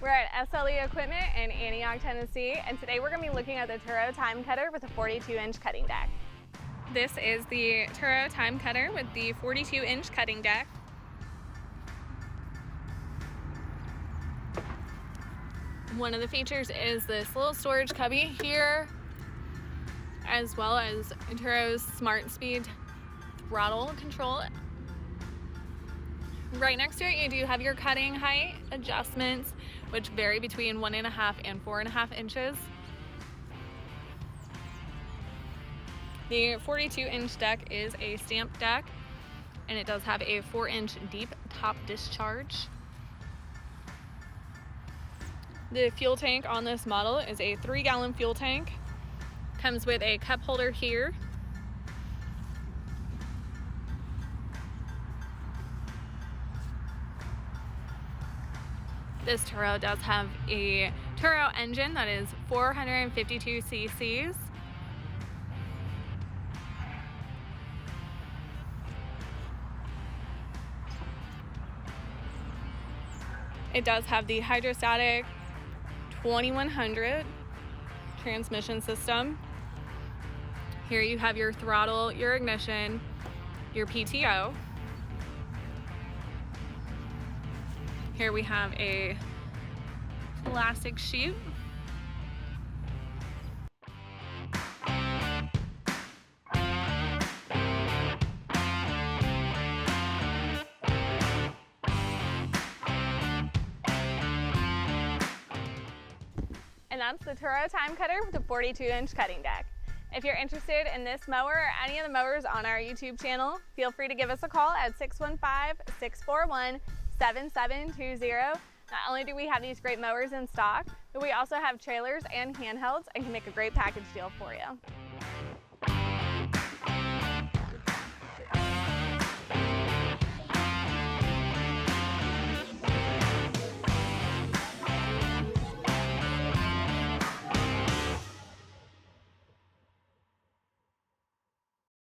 We're at SLE Equipment in Antioch, Tennessee, and today we're going to be looking at the Toro TimeCutter with a 42-inch cutting deck. This is the Toro TimeCutter with the 42-inch cutting deck. One of the features is this little storage cubby here, as well as Toro's Smart Speed throttle control. Right next to it, you do have your cutting height adjustments, which vary between 1.5 and 4.5 inches. The 42-inch deck is a stamped deck, and it does have a 4-inch deep top discharge. The fuel tank on this model is a 3-gallon fuel tank. Comes with a cup holder here. This Toro does have a Toro engine that is 452 cc's. It does have the hydrostatic 2100 transmission system. Here you have your throttle, your ignition, your PTO. Here we have a plastic chute. And that's the Toro TimeCutter with a 42-inch cutting deck. If you're interested in this mower or any of the mowers on our YouTube channel, feel free to give us a call at 615-641-7720. Not only do we have these great mowers in stock, but we also have trailers and handhelds and can make a great package deal for you.